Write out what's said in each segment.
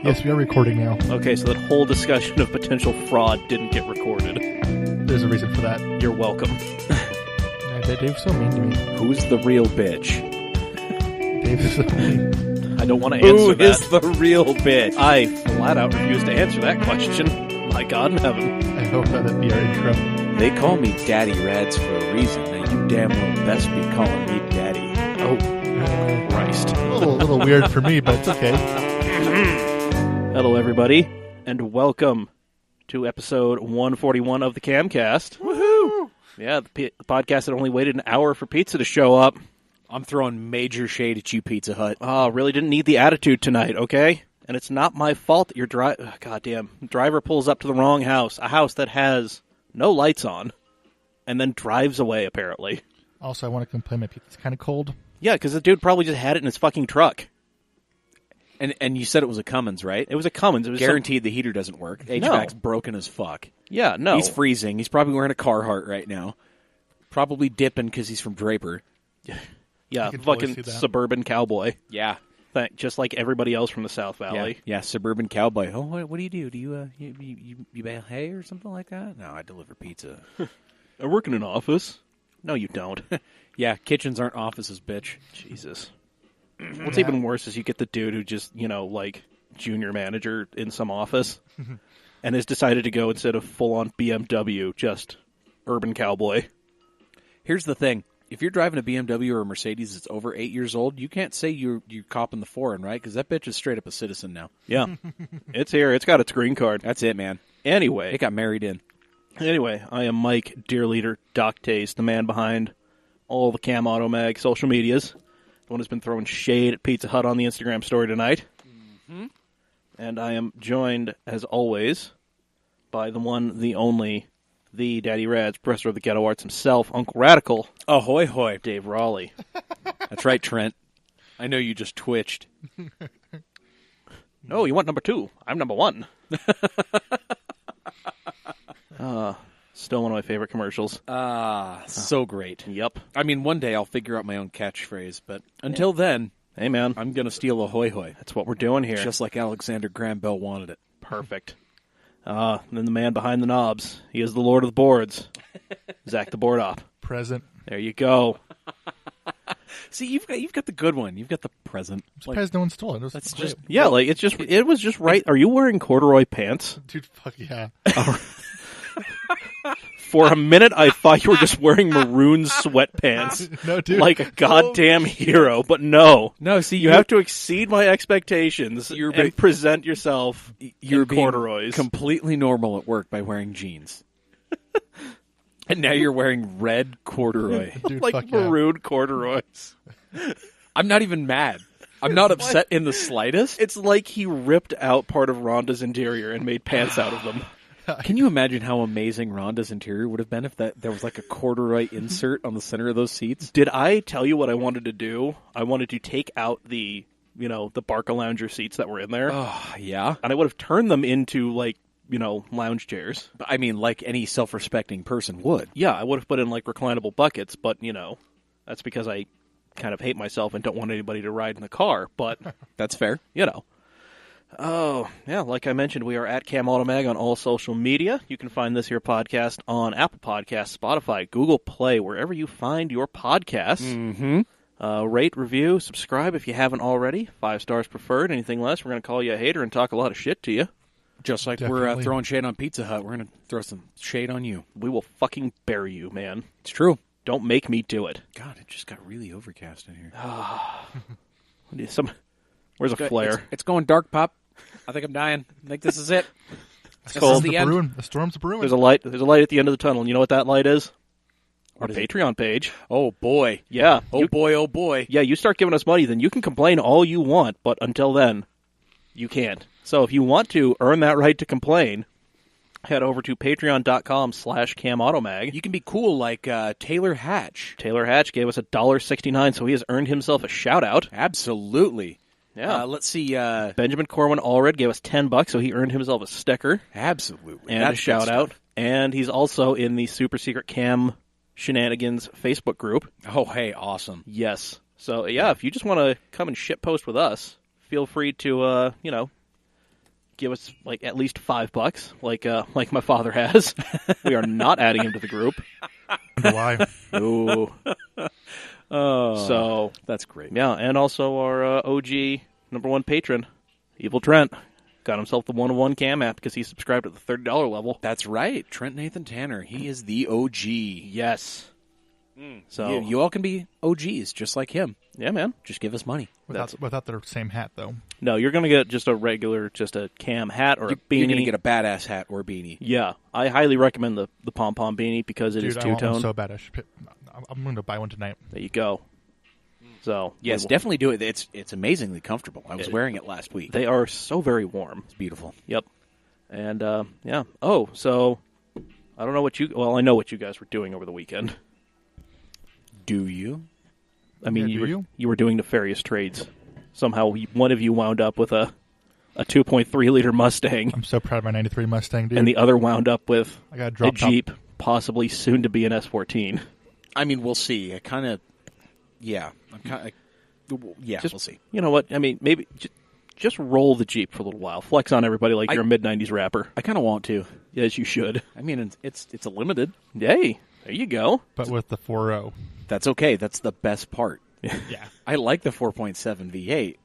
Yes, we are recording now. Okay, so that whole discussion of potential fraud didn't get recorded. There's a reason for that. You're welcome. Dave's so mean to me. Who's the real bitch? Dave is so mean. I don't want to answer Who that. is the real bitch? I flat out refuse to answer that question. My God in heaven. I hope that'd be our intro. They call me Daddy Rads for a reason. Now you damn well best be calling me Daddy. Oh, Christ. A little weird for me, but it's okay. Hello, everybody, and welcome to episode 141 of the Camcast. Woohoo! Yeah, the podcast that only waited an hour for pizza to show up. I'm throwing major shade at you, Pizza Hut. Oh, really didn't need the attitude tonight, okay? And it's not my fault that your driver pulls up to the wrong house, a house that has no lights on, and then drives away, apparently. Also, I want to complain my pizza's kind of cold. Yeah, because the dude probably just had it in his fucking truck. And you said it was a Cummins, right? It was a Cummins. It was Guaranteed the heater doesn't work. HVAC's broken as fuck. Yeah, no. He's freezing. He's probably wearing a Carhartt right now. Probably dipping because he's from Draper. Yeah, I can totally fucking see that. suburban cowboy. Yeah. Just like everybody else from the South Valley. Yeah, suburban cowboy. Oh, what do you do? Do you bale hay or something like that? No, I deliver pizza. I work in an office. No, you don't. Yeah, kitchens aren't offices, bitch. Jesus. What's even worse is you get the dude who just, like junior manager in some office and has decided to go instead of full-on BMW, just urban cowboy. Here's the thing. If you're driving a BMW or a Mercedes that's over 8 years old, you can't say you're copping the foreign, right? Because that bitch is straight up a citizen now. Yeah. It's here. It's got its green card. That's it, man. Anyway. It got married in. Anyway, I am Mike, dear leader, Doc Taste, the man behind all the Cam Auto Mag social medias. The one who's been throwing shade at Pizza Hut on the Instagram story tonight. Mm-hmm. And I am joined, as always, by the one, the only, the Daddy Rads, professor of the ghetto arts himself, Uncle Radical. Ahoy, hoy. Dave Raleigh. That's right, Trent. I know you just twitched. No, you want number 2. I'm number 1. Still one of my favorite commercials. So great. Yep. I mean, one day I'll figure out my own catchphrase, but until then, hey, man. I'm going to steal ahoy, hoy. That's what we're doing here. Just like Alexander Graham Bell wanted it. Perfect. And then the man behind the knobs. He is the Lord of the Boards. Zack the Board Op. Present. There you go. See, you've got the good one. You've got the present. I'm surprised no one stole it. That's great. just Yeah, it was just right. Are you wearing corduroy pants? Dude, fuck yeah. For a minute, I thought you were just wearing maroon sweatpants. No, dude. Like a goddamn hero, but no. No, see, You have to exceed my expectations and present yourself You're in corduroys. completely normal at work by wearing jeans. And now you're wearing red corduroy. Dude, like fuck yeah. maroon corduroys. I'm not even mad. I'm not upset in the slightest. It's like he ripped out part of Rhonda's interior and made pants out of them. Can you imagine how amazing Rhonda's interior would have been if there was like a corduroy insert on the center of those seats? Did I tell you what I wanted to do? I wanted to take out the Barca-Lounger seats that were in there. Oh, yeah? And I would have turned them into, lounge chairs. I mean, like any self-respecting person would. Yeah, I would have put in, reclinable buckets, but, that's because I kind of hate myself and don't want anybody to ride in the car, but... That's fair. Oh, yeah, like I mentioned, we are at Cam Automag on all social media. You can find this here podcast on Apple Podcasts, Spotify, Google Play, wherever you find your podcasts. Mm-hmm. Rate, review, subscribe if you haven't already. 5 stars preferred. Anything less, we're going to call you a hater and talk a lot of shit to you. Just like Definitely. we're throwing shade on Pizza Hut, we're going to throw some shade on you. We will fucking bury you, man. It's true. Don't make me do it. God, it just got really overcast in here. Where's a flare? It's going dark, Pop. I think I'm dying. I think this is it. It's cold. the end. Brewing. The storm's brewing. There's a light at the end of the tunnel. And you know what that light is? Our What is it? Patreon page. Oh, boy. Yeah. Oh, boy, oh, boy. Yeah, you start giving us money, then you can complain all you want, but until then, you can't. So if you want to earn that right to complain, head over to patreon.com/camautomag. You can be cool like Taylor Hatch. Taylor Hatch gave us $1.69, so he has earned himself a shout-out. Absolutely. Yeah. Let's see. Benjamin Corwin Allred gave us $10, so he earned himself a sticker. Absolutely. And a shout-out. And he's also in the Super Secret Cam Shenanigans Facebook group. Oh, hey, awesome. Yes. So, yeah, if you just want to come and shitpost with us, feel free to, give us like at least $5, like my father has. We are not adding him to the group. Why? Ooh. Oh, So that's great. yeah, and also our OG #1 patron, Evil Trent, got himself the 101 Cam app because he subscribed at the $30 level. That's right. Trent Nathan Tanner. He is the OG. Yes. So You all can be OGs just like him. yeah, man. Just give us money. Without their same hat, though. No, you're gonna get just a Cam hat or a beanie. You're going to get a badass hat or beanie. Yeah, I highly recommend the pom-pom beanie because it is Dude, two-tone. I'm so bad. I'm going to buy one tonight. There you go. So Yes, definitely do it. It's amazingly comfortable. I was wearing it last week. they are so very warm. It's beautiful. Yep. And yeah. Oh, so I don't know what you. Well, I know what you guys were doing over the weekend. Do you? I mean, Yeah, you were doing nefarious trades. Somehow, one of you wound up with a 2.3 liter Mustang, I'm so proud of my 93 Mustang, dude. and the other wound up with I got a drop top. Jeep, possibly soon to be an S14. I mean, we'll see. Yeah, we'll see. You know what? I mean, maybe just roll the Jeep for a little while. Flex on everybody like you're a mid-90s rapper. I kind of want to. Yes, you should. I mean, it's a limited. Hey, there you go. But with the 4.0. That's okay. That's the best part. Yeah. I like the 4.7 V8,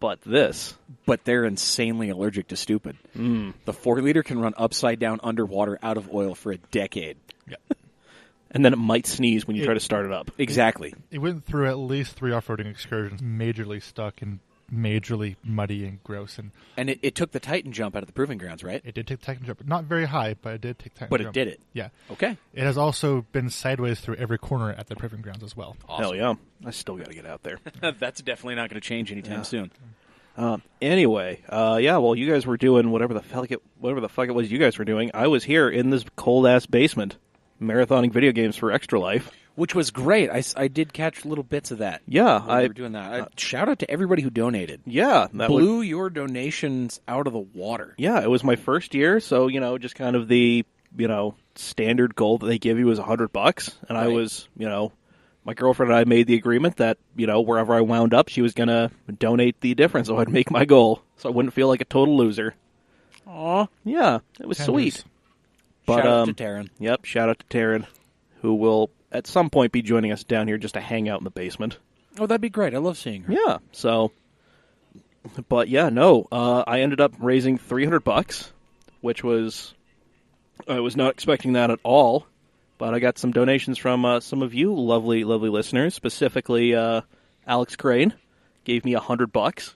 But this. but they're insanely allergic to stupid. The 4-liter can run upside down underwater out of oil for a decade. Yeah. And then it might sneeze when you try to start it up. Exactly. It went through at least 3 off-roading excursions, majorly stuck and majorly muddy and gross. And And it took the Titan jump out of the proving grounds, right? it did take the Titan jump. Not very high, but it did take the Titan But jump. it did it. Yeah. Okay. It has also been sideways through every corner at the proving grounds as well. Hell yeah. I still got to get out there. That's definitely not going to change anytime soon. Anyway, yeah, well, you guys were doing whatever the fuck it was you guys were doing. I was here in this cold-ass basement, marathoning video games for Extra Life. Which was great. I did catch little bits of that. Yeah, when we were doing that. Shout out to everybody who donated. Yeah. That Blew your donations out of the water. Yeah, it was my first year, so, just kind of the, standard goal that they give you is $100. And I Right. was, my girlfriend and I made the agreement that, wherever I wound up, she was going to donate the difference so I'd make my goal, so I wouldn't feel like a total loser. Aw. Yeah, it was sweet. But, Shout out to Taryn. Yep, shout out to Taryn, who will at some point be joining us down here just to hang out in the basement. Oh, that'd be great. I love seeing her. Yeah, so, but yeah, no, I ended up raising $300, which was, I was not expecting that at all, but I got some donations from some of you lovely, lovely listeners, specifically Alex Crane gave me $100.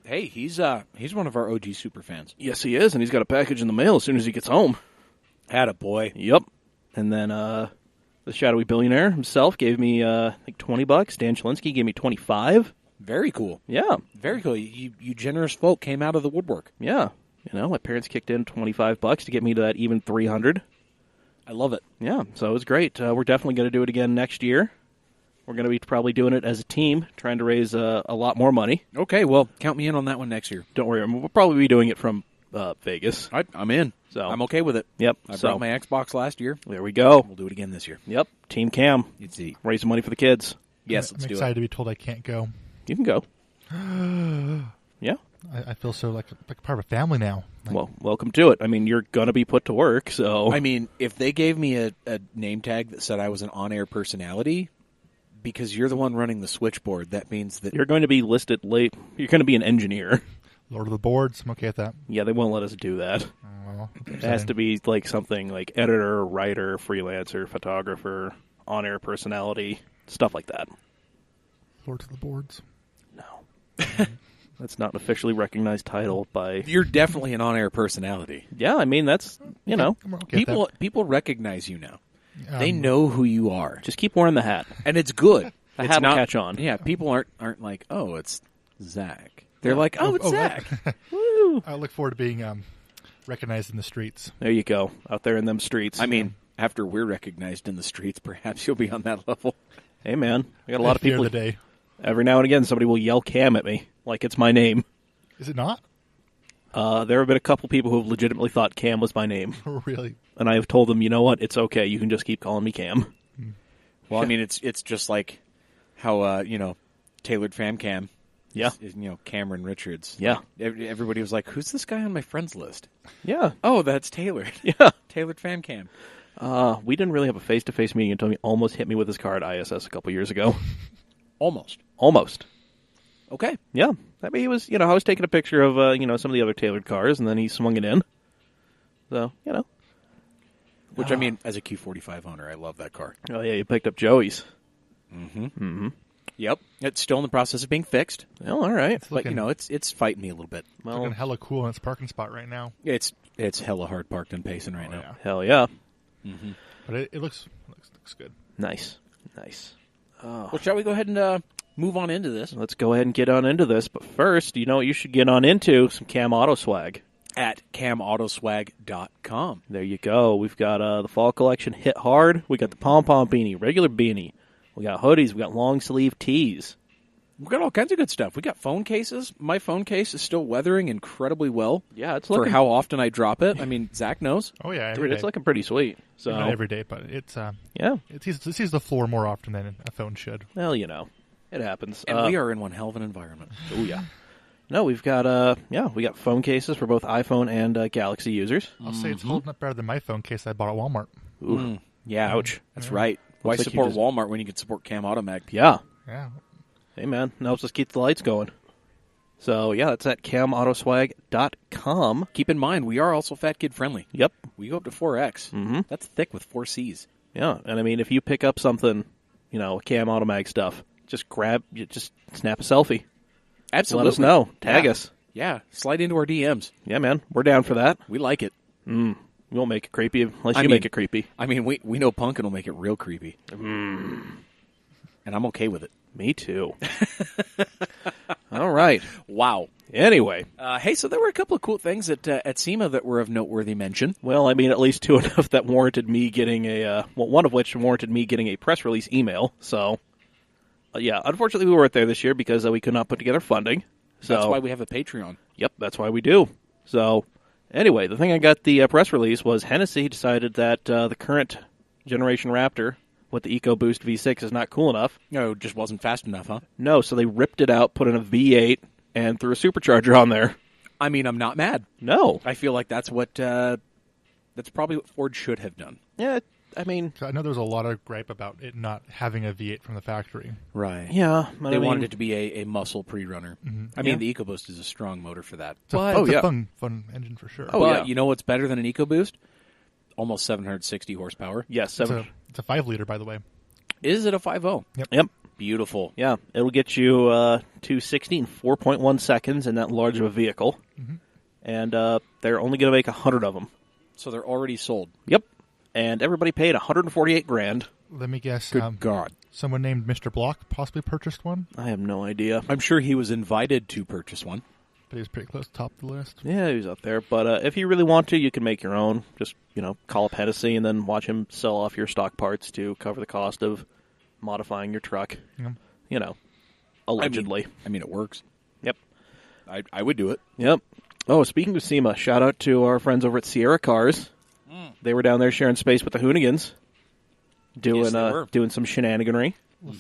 Hey, he's one of our OG super fans. Yes, he is, and he's got a package in the mail as soon as he gets home. Attaboy. Yep. And then the shadowy billionaire himself gave me like $20. Dan Chelinsky gave me $25. Very cool. Yeah. Very cool. You generous folk came out of the woodwork. Yeah. My parents kicked in $25 to get me to that even $300. I love it. Yeah, so it was great. We're definitely going to do it again next year. We're going to be probably doing it as a team, trying to raise a lot more money. Okay, well, count me in on that one next year. Don't worry, we'll probably be doing it from Vegas. I'm in. So I'm okay with it. Yep. I so brought my Xbox last year. there we go. We'll do it again this year. Yep. Team Cam. You'd see. Raising money for the kids. Yes, I'm let's do excited it. to be told I can't go. You can go. Yeah. I feel so like part of a family now. Well, welcome to it. I mean, you're going to be put to work, so... I mean, if they gave me a name tag that said I was an on-air personality, because you're the one running the switchboard, that means that... You're going to be listed late. You're going to be an engineer. Lord of the Boards, I'm okay with that. Yeah, they won't let us do that. Well, It has to be like something like editor, writer, freelancer, photographer, on-air personality, stuff like that. Lord of the Boards. No. That's not an officially recognized title by... You're definitely an on-air personality. Yeah, I mean, that's, I'm okay with People recognize you now. that. They know who you are. Just keep wearing the hat. And it's good. The It's hat will not- catch on. Yeah, people aren't like, oh, it's Zack. They're like, oh, it's Zack. Woo! I look forward to being recognized in the streets. There you go, out there in them streets. I mean, after we're recognized in the streets, perhaps you'll be on that level. hey, man, I got a lot of Fear people... the day. Every now and again, somebody will yell Cam at me, like it's my name. Is it not? There have been a couple people who have legitimately thought Cam was my name. Really? And I have told them, you know what, it's okay, you can just keep calling me Cam. Well, I mean, it's just like how, Tailored Fam Cam Yeah. Cameron Richards. Yeah. Everybody was like, who's this guy on my friends list? Yeah. Oh, that's tailored. Yeah. Tailored fan cam. We didn't really have a face-to-face meeting until he almost hit me with his car at ISS a couple years ago. Almost. Okay. Yeah. I mean, he was, I was taking a picture of, some of the other tailored cars, and then he swung it in. So, Which, I mean, as a Q45 owner, I love that car. Oh, yeah, you picked up Joey's. Yep. It's still in the process of being fixed. Well, all right. But, it's fighting me a little bit. It's looking hella cool in its parking spot right now. It's hella hard parked and pacing right now. Yeah. Hell yeah. But it looks good. Nice. Well, shall we go ahead and move on into this? Let's go ahead and get on into this. But first, you know what you should get on into? Some Cam Auto swag. At CamAutoswag.com. There you go. We've got the fall collection hit hard. We got the pom-pom beanie, regular beanie. We got hoodies. We got long sleeve tees. We've got all kinds of good stuff. We got phone cases. My phone case is still weathering incredibly well. Yeah, it's for looking... how often I drop it. I mean, Zach knows. Oh, yeah, Dude, it's looking pretty sweet. So not every day, but it's yeah. it sees the floor more often than a phone should. Well, it happens. And we are in one hell of an environment. Oh, yeah. No, we've got we got phone cases for both iPhone and Galaxy users. I'll say it's holding up better than my phone case I bought at Walmart. Ooh. Yeah, Ouch. That's right. Why like support you just- Walmart when you can support Cam Automag? Yeah. Yeah. Hey, man. Helps us keep the lights going. So, yeah, that's at CamAutoswag.com. Keep in mind, we are also fat kid friendly. Yep. We go up to 4X. Mm-hmm. That's thick with 4 Cs. Yeah, and I mean, if you pick up something, Cam Automag stuff, just snap a selfie. Absolutely. Let us know. Tag us. Yeah, slide into our DMs. Yeah, man. We're down for that. We like it. We won't make it creepy unless you make it creepy. I mean, we know Punkin will make it real creepy. And I'm okay with it. Me too. All right. Wow. Anyway. Hey, so there were a couple of cool things at SEMA that were of noteworthy mention. Well, I mean, at least two enough that warranted me getting one of which warranted me getting a press release email. So, yeah, unfortunately we weren't there this year because we could not put together funding. So that's why we have a Patreon. Yep, that's why we do. So, anyway, the thing I got the press release was Hennessy decided that the current generation Raptor with the EcoBoost V6 is not cool enough. No, it just wasn't fast enough, huh? No, so they ripped it out, put in a V8, and threw a supercharger on there. I mean, I'm not mad. No. I feel like that's that's probably what Ford should have done. Yeah, I mean... I know there's a lot of gripe about it not having a V8 from the factory. Right. Yeah. They wanted it to be a muscle pre-runner. Mm-hmm. I mean, the EcoBoost is a strong motor for that. It's a fun fun engine for sure. Oh, yeah. You know what's better than an EcoBoost? Almost 760 horsepower. Yes, It's a 5-liter, by the way. Is it a 5.0? Yep. Beautiful. Yeah, it'll get you 260 in 4.1 seconds in that large of a vehicle. Mm-hmm. And they're only going to make 100 of them. So they're already sold. Yep. And everybody paid $148,000. Let me guess. Good God. Someone named Mr. Block possibly purchased one, I have no idea. I'm sure he was invited to purchase one. but he was pretty close to top of the list. Yeah, he was up there. But if you really want to, you can make your own. Just, call up Hennessy and then watch him sell off your stock parts to cover the cost of modifying your truck. Yeah. Allegedly. I mean, it works. Yep. I would do it. Yep. Oh, speaking of SEMA, shout out to our friends over at Sierra Cars. They were down there sharing space with the Hoonigans, doing some shenaniganry.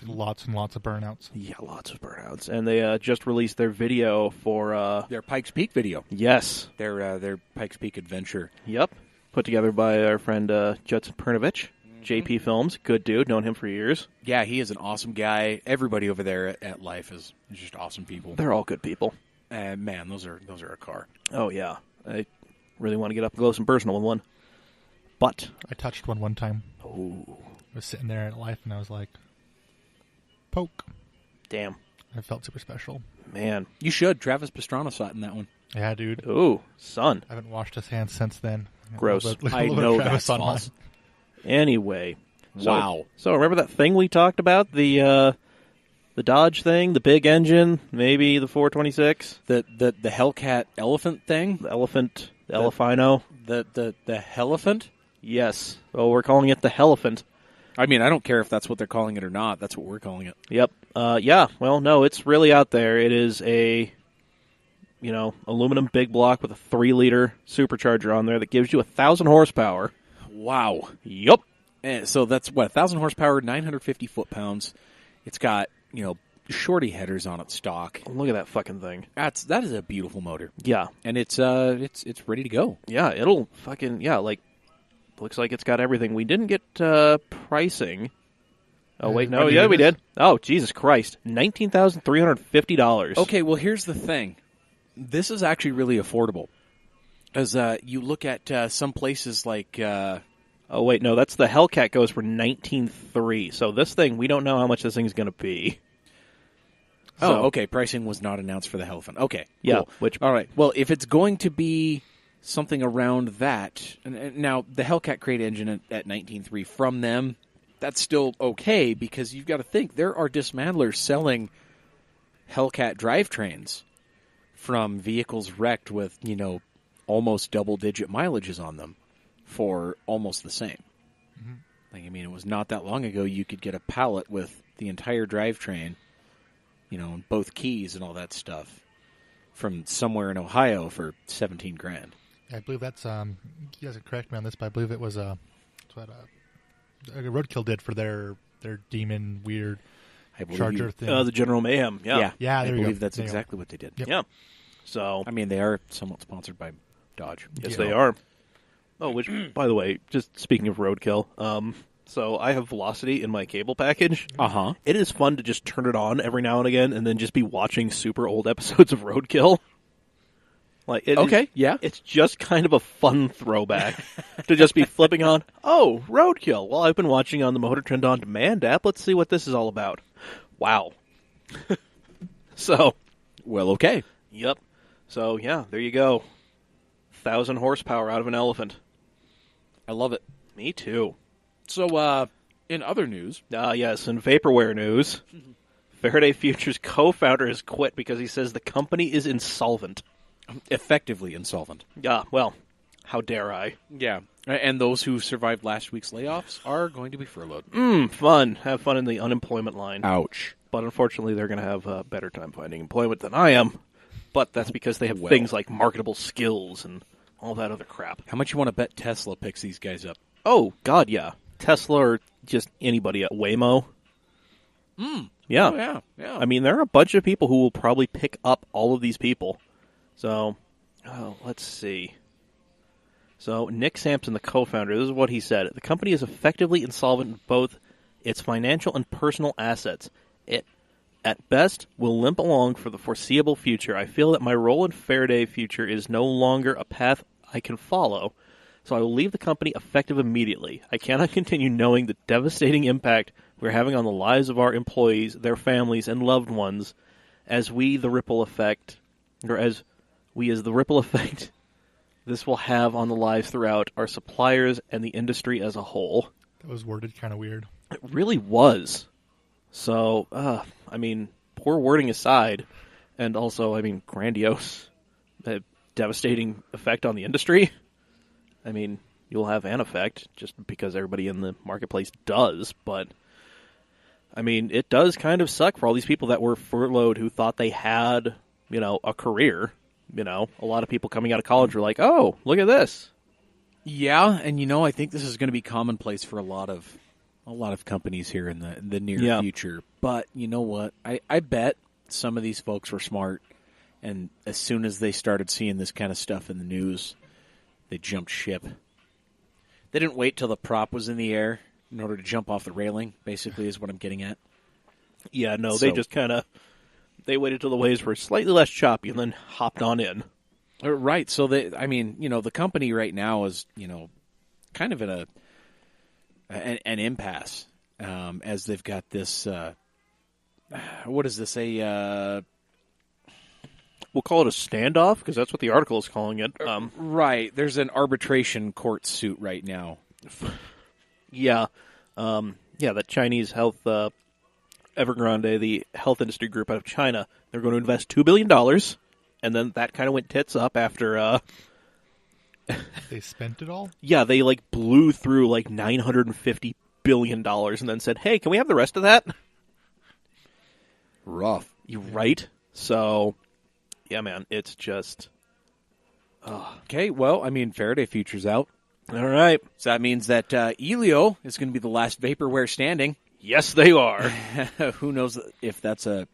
Lots and lots of burnouts. Yeah, lots of burnouts. And they just released their video for... their Pikes Peak video. Yes. Their Pikes Peak adventure. Yep. Put together by our friend Judson Pernovich. JP Films. Good dude. Known him for years. Yeah, he is an awesome guy. Everybody over there at Life is just awesome people. They're all good people. Man, those are a car. Oh, yeah. I really want to get up close and personal with one. But... I touched one time. Oh. I was sitting there at Life, and I was like, poke. Damn. I felt super special. Man. You should. Travis Pastrana saw it in that one. Yeah, dude. Ooh, son. I haven't washed his hands since then. Gross. I know that's false. Anyway. Wow. So remember that thing we talked about? The Dodge thing? The big engine? Maybe the 426? The Hellcat elephant thing? The elephant? The Elephino? The Hellephant? Yes. Oh, we're calling it the Hellephant. I mean, I don't care if that's what they're calling it or not. That's what we're calling it. Yep. Yeah. Well, no, it's really out there. It is a, aluminum big block with a 3-liter supercharger on there that gives you 1,000 horsepower. Wow. Yup. So that's, 1,000 horsepower, 950 foot-pounds. It's got, shorty headers on its stock. Look at that fucking thing. That is a beautiful motor. Yeah. And it's ready to go. Yeah, it'll fucking, looks like it's got everything. We didn't get pricing. Oh, wait, no. Yeah, we did. Oh, Jesus Christ. $19,350. Okay, well, here's the thing. This is actually really affordable. As you look at some places like... oh, wait, no, that's the Hellcat goes for $19,300. So this thing, we don't know how much this thing's going to be. So, okay, pricing was not announced for the Elephant. Okay, yeah. Cool. All right, well, if it's going to be something around that... Now, the Hellcat crate engine at $19,300 from them... That's still okay, because you've got to think, there are dismantlers selling Hellcat drivetrains from vehicles wrecked with, almost double-digit mileages on them for almost the same. Mm-hmm. It was not that long ago you could get a pallet with the entire drivetrain, both keys and all that stuff from somewhere in Ohio for $17,000. I believe that's, you guys can correct me on this, but I believe it was what Roadkill did for their demon weird Charger thing. The General Mayhem, yeah. Yeah, I there you believe go. that's There exactly what they did. Yep. Yeah. So, they are somewhat sponsored by Dodge. Yes, they are. Oh, which, by the way, just speaking of Roadkill, so I have Velocity in my cable package. Uh-huh. It is fun to just turn it on every now and again and then just be watching super old episodes of Roadkill. It's just kind of a fun throwback to just be flipping on, oh, Roadkill. Well, I've been watching on the Motor Trend On Demand app. Let's see what this is all about. Wow. So. Well, okay. Yep. So, yeah, there you go. 1,000 horsepower out of an Elephant. I love it. Me too. So, in other news. Yes, in vaporware news, Faraday Future's co-founder has quit because he says the company is insolvent. Effectively insolvent. Yeah, well, how dare I? Yeah. And those who survived last week's layoffs are going to be furloughed. Fun. Have fun in the unemployment line. Ouch. But unfortunately, they're going to have a better time finding employment than I am. But that's because they have things like marketable skills and all that other crap. How much you want to bet Tesla picks these guys up? Oh, God, yeah. Tesla or just anybody at Waymo. Yeah. Oh, yeah. I mean, there are a bunch of people who will probably pick up all of these people. So, let's see. So, Nick Sampson, the co-founder, this is what he said. The company is effectively insolvent in both its financial and personal assets. It, at best, will limp along for the foreseeable future. I feel that my role in Faraday Future is no longer a path I can follow, so I will leave the company effective immediately. I cannot continue knowing the devastating impact we're having on the lives of our employees, their families, and loved ones, as the ripple effect this will have on the lives throughout our suppliers and the industry as a whole. That was worded kind of weird. It really was. So, poor wording aside, and also, grandiose, devastating effect on the industry. You'll have an effect just because everybody in the marketplace does, but, it does kind of suck for all these people that were furloughed who thought they had, a career. A lot of people coming out of college were like, oh, look at this. Yeah, and I think this is going to be commonplace for a lot of companies here in the near future. But you know what? I bet some of these folks were smart, and as soon as they started seeing this kind of stuff in the news, they jumped ship. They didn't wait till the prop was in the air in order to jump off the railing, basically, is what I'm getting at. Yeah, no, they just kind of... They waited till the waves were slightly less choppy and then hopped on in. Right. So, the company right now is, kind of in an impasse as they've got this, what is this, we'll call it a standoff because that's what the article is calling it. Right. There's an arbitration court suit right now. Yeah. That Chinese health... Evergrande, the health industry group out of China, they're going to invest $2 billion, and then that kind of went tits up after... They spent it all? Yeah, they blew through $950 billion and then said, hey, can we have the rest of that? Rough. You right? So, yeah, man, it's just... Okay, well, Faraday Future's out. All right. So that means that Elio is going to be the last vaporware standing. Yes, they are. Who knows if that's a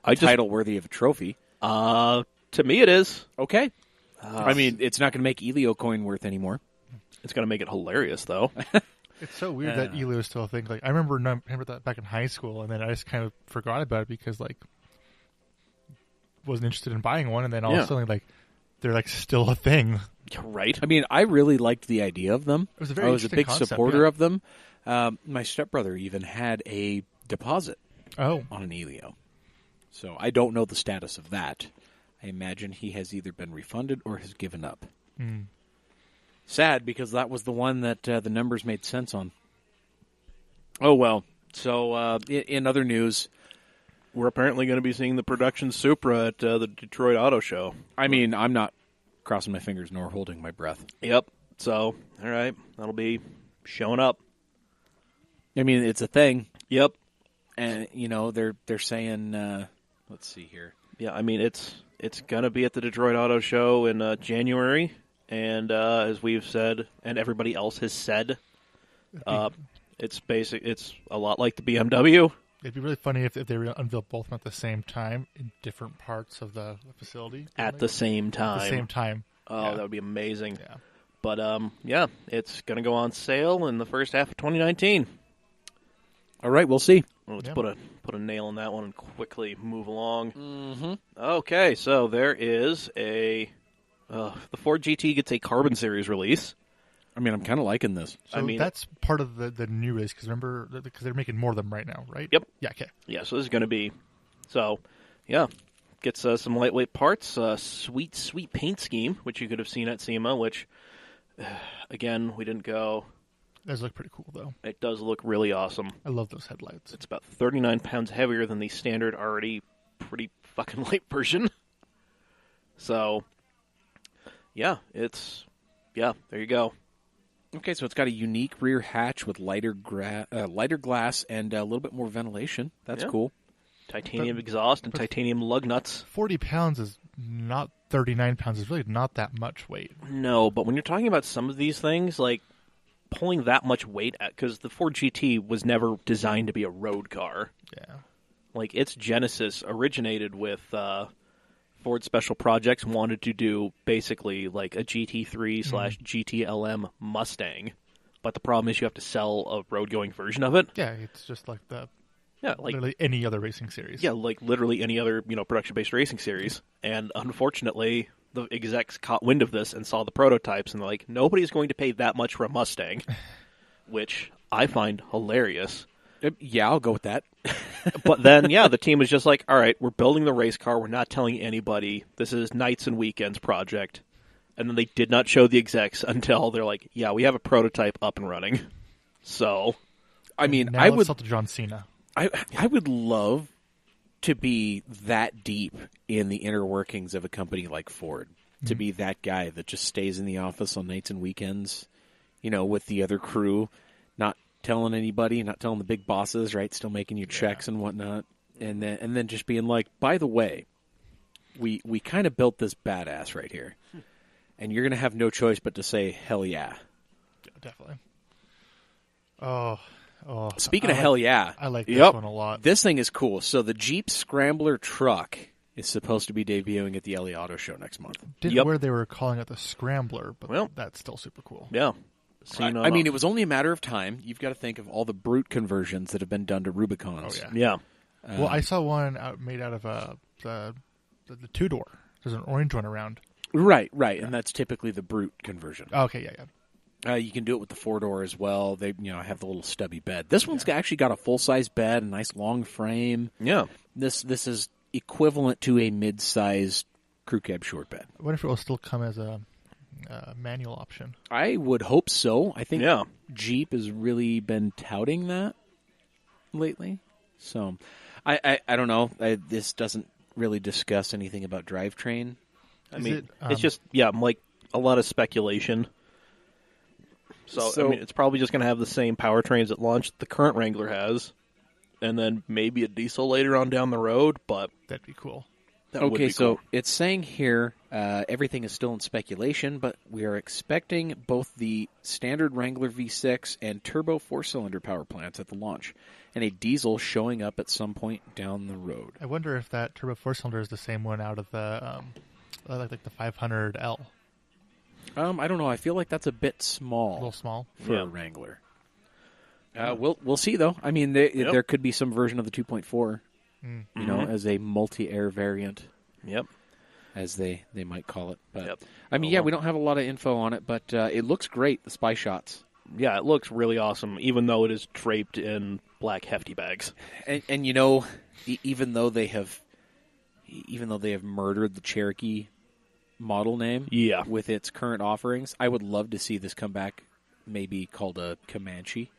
title worthy of a trophy? To me, it is. Okay. I mean, it's not going to make Elio coin worth anymore. It's going to make it hilarious, though. It's so weird that Elio is still a thing. Like, I remember that back in high school, and then I just kind of forgot about it because, like, wasn't interested in buying one, and then all of a sudden, like, they're, like, still a thing. Right. I mean, I really liked the idea of them. I was a big concept, supporter of them. My stepbrother even had a deposit on an Elio. So I don't know the status of that. I imagine he has either been refunded or has given up. Mm. Sad, because that was the one that the numbers made sense on. Oh, well. So in other news, we're apparently going to be seeing the production Supra at the Detroit Auto Show. I mean, I'm not crossing my fingers nor holding my breath. Yep. So, all right. That'll be showing up. I mean, it's a thing. Yep. And, they're saying, let's see here. Yeah, I mean, it's going to be at the Detroit Auto Show in January. And as we've said, and everybody else has said, it's a lot like the BMW. It'd be really funny if they unveiled both of them at the same time in different parts of the facility. At the same time. At the same time. Oh, that would be amazing. Yeah. But, it's going to go on sale in the first half of 2019. All right, we'll see. Let's put a nail in that one and quickly move along. Mm-hmm. Okay, so there is the Ford GT gets a Carbon Series release. I mean, I'm kind of liking this. So that's part of the new release, because remember, because they're making more of them right now, right? Yep. Yeah, okay. Yeah, so this is going to be, gets some lightweight parts, sweet paint scheme, which you could have seen at SEMA, which, again, we didn't go. It does look pretty cool, though. It does look really awesome. I love those headlights. It's about 39 pounds heavier than the standard, already pretty fucking light version. So, there you go. Okay, so it's got a unique rear hatch with lighter glass and a little bit more ventilation. That's cool. Titanium exhaust and titanium lug nuts. 40 pounds is not 39 pounds. It's really not that much weight. No, but when you're talking about some of these things, like pulling that much weight, because the Ford GT was never designed to be a road car. Yeah. Like, its genesis originated with Ford Special Projects wanted to do basically like a GT3/GTLM Mustang, but the problem is you have to sell a road-going version of it. Yeah, it's just like literally any other racing series. Yeah, like literally any other production-based racing series. And unfortunately, the execs caught wind of this and saw the prototypes, and they're like, nobody's going to pay that much for a Mustang, which I find hilarious. Yeah, I'll go with that. But then, the team was just like, all right, we're building the race car. We're not telling anybody. This is nights and weekends project. And then they did not show the execs until they're like, yeah, we have a prototype up and running. So, I mean, now I would sell to John Cena. I would love to be that deep in the inner workings of a company like Ford, to be that guy that just stays in the office on nights and weekends, with the other crew, not telling anybody, not telling the big bosses, right? Still making your checks and whatnot, and then just being like, by the way, we kind of built this badass right here, and you're gonna have no choice but to say hell yeah. Definitely. Oh. Speaking of hell yeah, I like this one a lot. This thing is cool. So the Jeep Scrambler truck is supposed to be debuting at the LA Auto Show next month. Didn't know where they were calling it the Scrambler, but that's still super cool. Yeah. I mean, it was only a matter of time. You've got to think of all the brute conversions that have been done to Rubicons. Oh, yeah. Well, I saw one made out of the two-door. There's an orange one around. Right, and that's typically the brute conversion. Okay, yeah. You can do it with the four-door as well. They, have the little stubby bed. This one's actually got a full-size bed, a nice long frame. Yeah. This is equivalent to a mid-sized crew cab short bed. I wonder if it will still come as a manual option. I would hope so. I think Jeep has really been touting that lately. So, I don't know. This doesn't really discuss anything about drivetrain. I mean, it's just, like a lot of speculation. So I mean, it's probably just going to have the same powertrains at launch the current Wrangler has, and then maybe a diesel later on down the road, but that'd be cool. That would Okay, be so cool. it's saying here everything is still in speculation, but we are expecting both the standard Wrangler V6 and turbo 4-cylinder power plants at the launch, and a diesel showing up at some point down the road. I wonder if that turbo 4-cylinder is the same one out of the like the 500L. I don't know. I feel like that's a bit small. A little small for a Wrangler. We'll see though. I mean, there could be some version of the 2.4, you know, as a multi-air variant. Yep. As they might call it. But I mean, we don't have a lot of info on it, but it looks great. The spy shots. Yeah, it looks really awesome, even though it is draped in black hefty bags. And you know, even though they have murdered the Cherokee model name, with its current offerings, I would love to see this come back, maybe called a Comanche.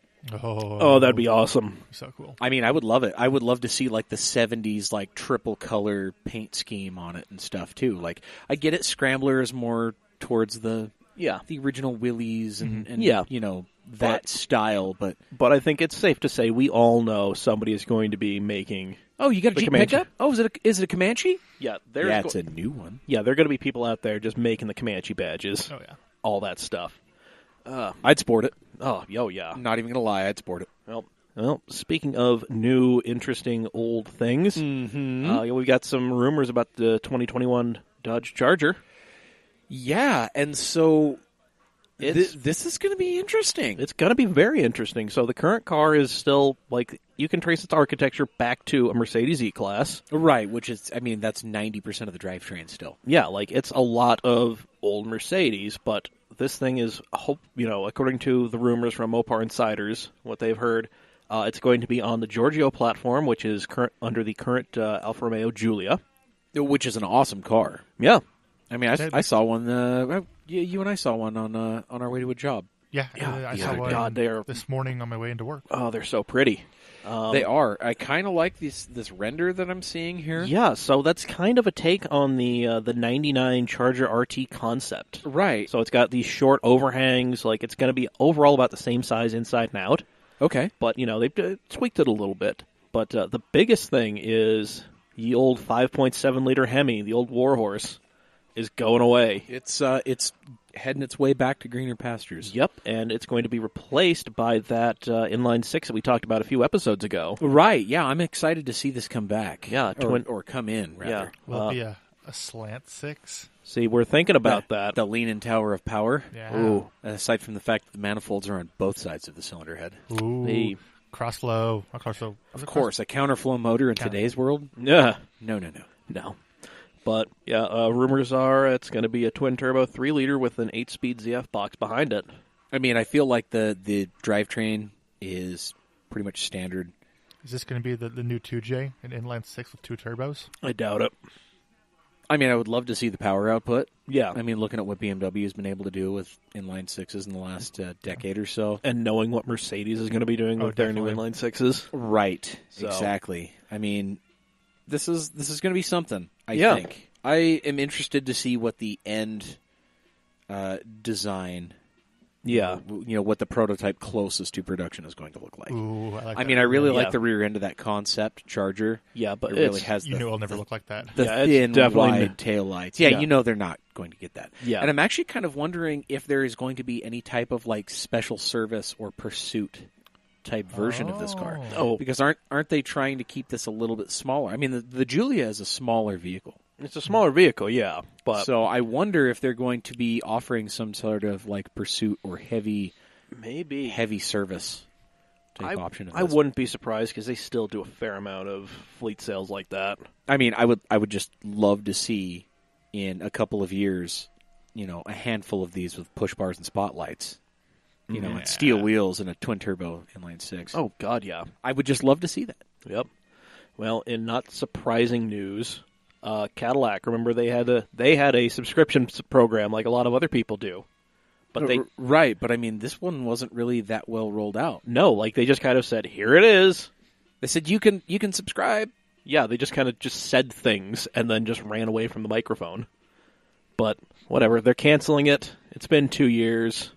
Oh, that'd be awesome. So cool. I mean, I would love it. I would love to see like the 70s like triple color paint scheme on it and stuff too. Like, I get it, Scrambler is more towards the original Willys and you know, that style, but I think it's safe to say we all know somebody is going to be making. Oh, you got a Jeep Comanche. pickup? Oh, is it a Comanche? Yeah, it's a new one. Yeah, there are going to be people out there just making the Comanche badges. Oh yeah, all that stuff. I'd sport it. Oh, yeah. I'm not even going to lie, I'd sport it. Well, speaking of new, interesting, old things, we've got some rumors about the 2021 Dodge Charger. Yeah, and so this is going to be interesting. It's going to be very interesting. So the current car is still, like, you can trace its architecture back to a Mercedes E-Class. Right, which is, I mean, that's 90% of the drivetrain still. Yeah, like, it's a lot of old Mercedes, but this thing is, according to the rumors from Mopar Insiders, what they've heard, it's going to be on the Giorgio platform, which is under the current Alfa Romeo Giulia. Which is an awesome car. Yeah. I mean, I saw one, you and I saw one on our way to a job. Yeah, I saw one they're this morning on my way into work. Oh, they're so pretty. They are. I kind of like this render that I'm seeing here. Yeah, so that's kind of a take on the 99 Charger RT concept. Right. So it's got these short overhangs. Like, it's going to be overall about the same size inside and out. Okay. But, they've tweaked it a little bit. But the biggest thing is the old 5.7-liter Hemi, the old Warhorse, is going away. It's heading its way back to greener pastures. Yep, and it's going to be replaced by that inline six that we talked about a few episodes ago. Right, yeah, I'm excited to see this come back. Yeah, or come in, rather. Yeah. Will it be a slant six? See, we're thinking about that. The lean-in tower of power. Yeah. Ooh. Aside from the fact that the manifolds are on both sides of the cylinder head. Ooh. Cross-flow. Of course, a counterflow motor in today's world? Yeah. No. But, rumors are it's going to be a twin-turbo 3-liter with an 8-speed ZF box behind it. I mean, I feel like the drivetrain is pretty much standard. Is this going to be the new 2J, an inline six with two turbos? I doubt it. I mean, I would love to see the power output. Yeah. I mean, looking at what BMW has been able to do with inline sixes in the last decade or so. And knowing what Mercedes is going to be doing with their new inline sixes. Right. So. Exactly. I mean, this is going to be something, I think. I am interested to see what the end design, what the prototype closest to production is going to look like. Ooh, I mean, I really like the rear end of that concept Charger. Yeah, but it really has it'll never look like that. The thin, wide taillights. Yeah, they're not going to get that. Yeah. And I'm actually kind of wondering if there is going to be any type of like special service or pursuit type version of this car. Oh, because aren't they trying to keep this a little bit smaller? I mean, the Giulia is a smaller vehicle. It's a smaller vehicle, yeah. But so I wonder if they're going to be offering some sort of like pursuit or heavy service type option. I wouldn't be surprised because they still do a fair amount of fleet sales like that. I mean, I would just love to see in a couple of years, a handful of these with push bars and spotlights. And steel wheels and a twin-turbo inline six. Oh, God, yeah. I would just love to see that. Yep. Well, in not surprising news, Cadillac, remember they had a subscription program like a lot of other people do. But Right, but I mean, this one wasn't really that well rolled out. No, like they just kind of said, here it is. They said, you can subscribe. Yeah, they just kind of just said things and then just ran away from the microphone. But whatever, they're canceling it. It's been 2 years.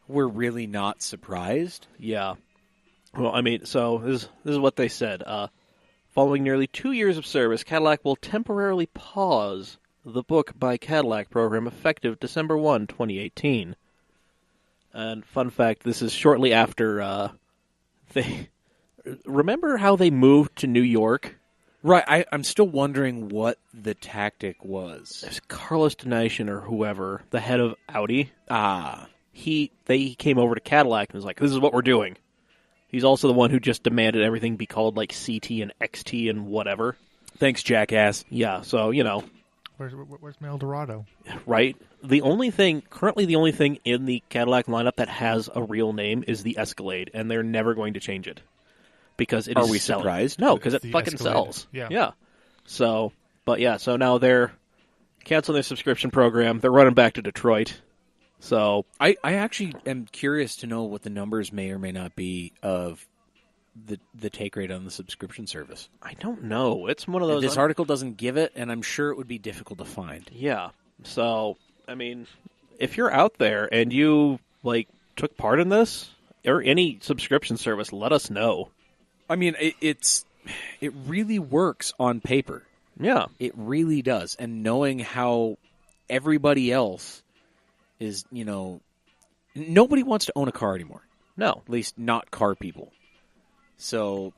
We're really not surprised. Yeah. Well, I mean, so this is what they said. following nearly 2 years of service, Cadillac will temporarily pause the Book by Cadillac program effective December 1, 2018. And fun fact, this is shortly after they... Remember how they moved to New York? Right, I'm still wondering what the tactic was. There's Carlos Donation or whoever, the head of Audi. Ah. He came over to Cadillac and was like, this is what we're doing. He's also the one who just demanded everything be called like CT and XT and whatever. Thanks, jackass. Yeah, so, you know. Where's my Eldorado? Right? Currently the only thing in the Cadillac lineup that has a real name is the Escalade, and they're never going to change it. Because it is Are we selling. surprised? No, because it the fucking Escalade. sells. Yeah. So now they're canceling their subscription program. They're running back to Detroit. So I actually am curious to know what the numbers may or may not be of the take rate on the subscription service. I don't know. It's one of those. This article doesn't give it, and I'm sure it would be difficult to find. Yeah. So, I mean, if you're out there and you took part in this or any subscription service, let us know. I mean, it really works on paper. Yeah. It really does. And knowing how everybody else is, nobody wants to own a car anymore. No. At least not car people. So,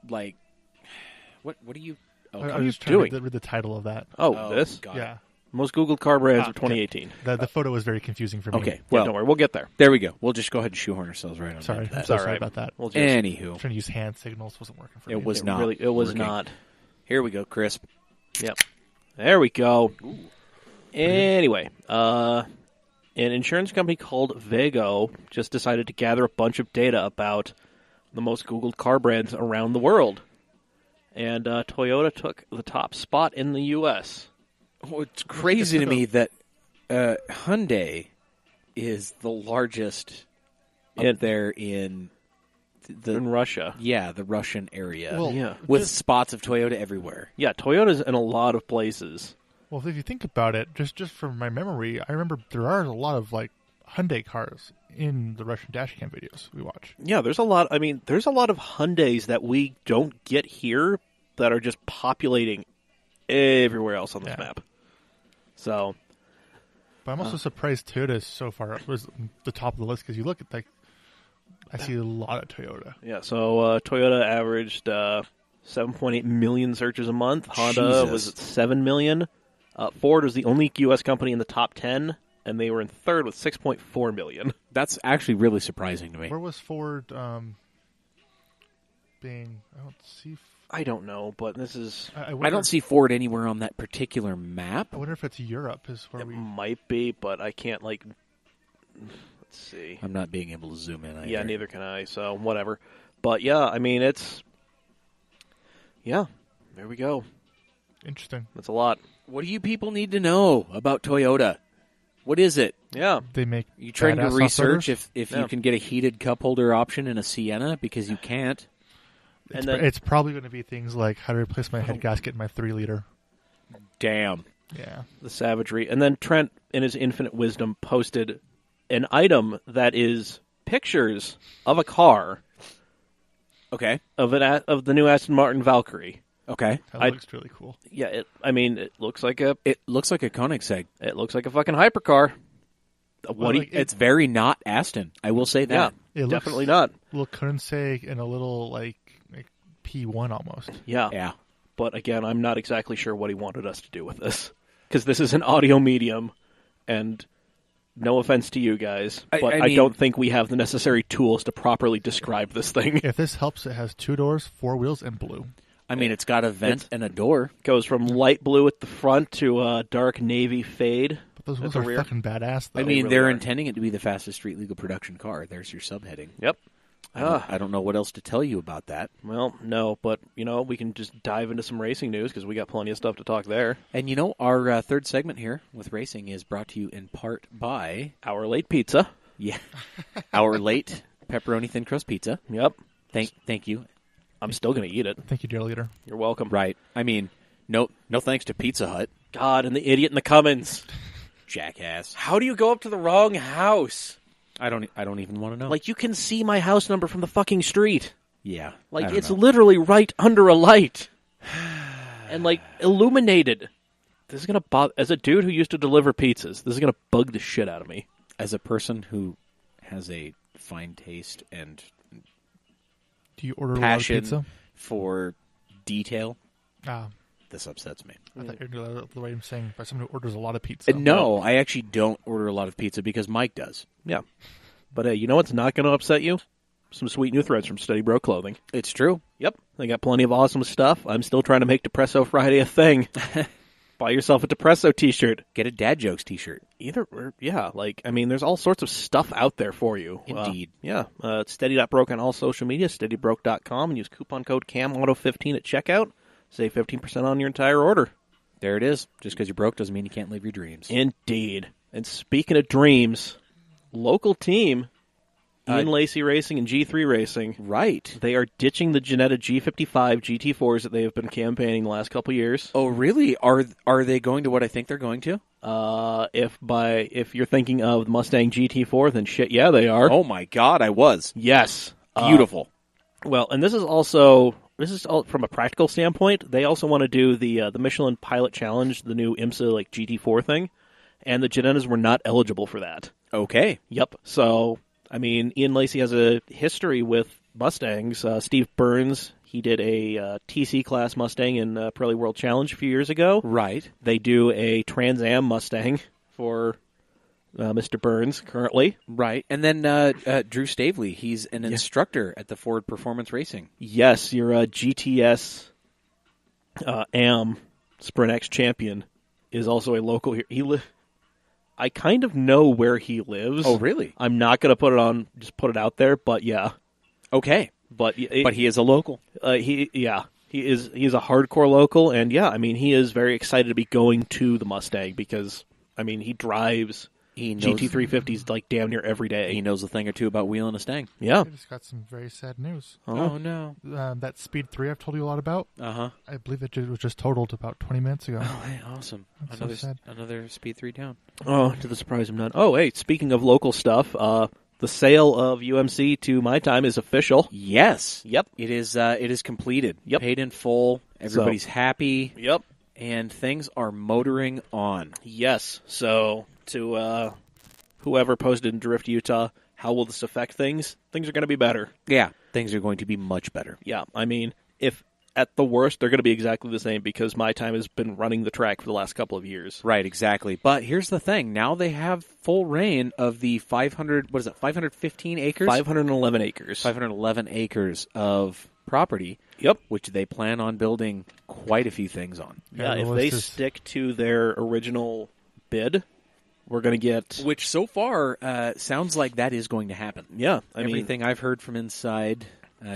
what are you... Oh, I what are you was trying doing? to read the title of that. Oh, this? God. Yeah. Most Googled car brands of 2018. The photo was very confusing for me. Okay, Well, well, don't worry. We'll get there. there we go. We'll just go ahead and shoehorn ourselves right on Sorry. that. I'm so all sorry right. about that. We'll just, Anywho, I'm trying to use hand signals. Wasn't working for me. it was it not. really, it was working. not. Here we go, crisp. Yep. There we go. Ooh. Anyway, an insurance company called Vago just decided to gather a bunch of data about the most Googled car brands around the world. And Toyota took the top spot in the U.S. Oh, it's crazy to me that Hyundai is the largest up there in in Russia. Yeah, the Russian area. Well, Yeah. With spots of Toyota everywhere. Yeah, Toyota's in a lot of places. Well, if you think about it, just from my memory, I remember there are a lot of Hyundai cars in the Russian dashcam videos we watch. Yeah, there's a lot. I mean, there's a lot of Hyundais that we don't get here that are just populating everywhere else on this map. So, But I'm also surprised Toyota so far was the top of the list because you look at I see a lot of Toyota. yeah. So Toyota averaged 7.8 million searches a month. Honda Jesus. was at 7 million. Ford was the only U.S. company in the top 10, and they were in third with 6.4 million. That's actually really surprising to me. Where was Ford being? I don't see. I don't know, but this is... I don't see Ford anywhere on that particular map. I wonder if it's Europe is where It we. might be, but I can't, let's see. I'm not being able to zoom in either. Yeah, neither can I, so whatever. But yeah, I mean, yeah, there we go. Interesting. That's a lot. What do you people need to know about Toyota? What is it? Yeah. They make. You trying to badass research off-roaders? if Yeah. you can get a heated cup holder option in a Sienna because you can't? It's, it's probably going to be things like how to replace my head gasket in my 3-liter. Damn. Yeah. The savagery. And then Trent, in his infinite wisdom, posted an item that is pictures of a car Okay. of the new Aston Martin Valkyrie. Okay. That looks really cool. Yeah, it looks like a It looks like a Koenigsegg. it looks like a fucking hypercar. What do you, It's very not Aston. I will say yeah, that. It looks definitely not. A little Koenigsegg and a little like P1 almost. Yeah. Yeah. But again, I'm not exactly sure what he wanted us to do with this. Because this is an audio medium, and no offense to you guys, but I I mean- don't think we have the necessary tools to properly describe this thing. If this helps, it has 2 doors, 4 wheels, and blue. I mean, it's got a vent and a door. Goes from light blue at the front to a dark navy fade. But those at wheels the are rear. fucking badass, though. I mean, really they're are. intending it to be the fastest street legal production car. There's your subheading. Yep. I don't know what else to tell you about that. Well, no, but, we can just dive into some racing news because we got plenty of stuff to talk there. And our third segment here with racing is brought to you in part by Our late pizza. our late pepperoni thin crust pizza. Yep. Thank you. I'm still going to eat it. Thank you, dear leader. You're welcome. Right. I mean, no thanks to Pizza Hut. God, and the idiot in the Cummins. Jackass. How do you go up to the wrong house? I don't even want to know. Like, you can see my house number from the fucking street. Yeah. Like, it's literally right under a light. And, like, illuminated. This is going to bother... As a dude who used to deliver pizzas, this is going to bug the shit out of me. As a person who has a fine taste and do you order passion a lot of pizza? For detail, Ah. This upsets me. I thought you were the way I'm saying by someone who orders a lot of pizza. No, I actually don't order a lot of pizza because Mike does. Yeah. But you know what's not going to upset you? Some sweet new threads from Steady Bro Clothing. It's true. Yep. They got plenty of awesome stuff. I'm still trying to make Depresso Friday a thing. Buy yourself a Depresso t-shirt. Get a Dad Jokes t-shirt. There's all sorts of stuff out there for you. Indeed. Steady.broke on all social media, steadybroke.com, and use coupon code CAMAUTO15 at checkout. Save 15% on your entire order. There it is. Just because you're broke doesn't mean you can't live your dreams. Indeed. And speaking of dreams, local team, Ian Lacey Racing and G3 Racing. Right. They are ditching the Ginetta G55 GT4s that they have been campaigning the last couple years. Oh, really? Are they going to what I think they're going to? If you're thinking of the Mustang GT4, then shit, yeah, they are. Oh my God, I was. Yes. Beautiful. And this is all from a practical standpoint. They also want to do the Michelin Pilot Challenge, the new IMSA like GT4 thing, and the Ginettas were not eligible for that. Okay. Yep. So, Ian Lacey has a history with Mustangs. Steve Burns, he did a TC class Mustang in Pirelli World Challenge a few years ago. Right. They do a Trans Am Mustang for Mr. Burns currently. Right. And then Drew Stavely, he's an instructor at the Ford Performance Racing. Yes, your GTS Am Sprint X champion is also a local here. I kind of know where he lives. Oh, really? I'm not going to put it out there, but yeah. Okay. But he is a local. He's a hardcore local, and he is very excited to be going to the Mustang because he drives GT350s like damn near every day. He knows a thing or two about wheeling a Stang. Yeah. I just got some very sad news. Oh no. That Speed 3 I've told you a lot about. Uh-huh. I believe it was just totaled about 20 minutes ago. Oh, hey, awesome. Another Speed 3 down. Oh, to the surprise of none. Oh, hey, speaking of local stuff, the sale of UMC to My Time is official. Yes. Yep. It is completed. Yep. Paid in full. Everybody's happy. Yep. And things are motoring on. Yes. So, to whoever posted in Drift Utah, how will this affect things? Things are going to be better. Yeah. Things are going to be much better. Yeah. If at the worst, they're going to be exactly the same because My Time has been running the track for the last couple of years. Right, exactly. But here's the thing. Now they have full reign of the 515 acres? 511 acres. 511 acres of property. Yep. Which they plan on building quite a few things on. Yeah, if they stick to their original bid, we're going to get... Which so far sounds like that is going to happen. Yeah. Everything I've heard from inside...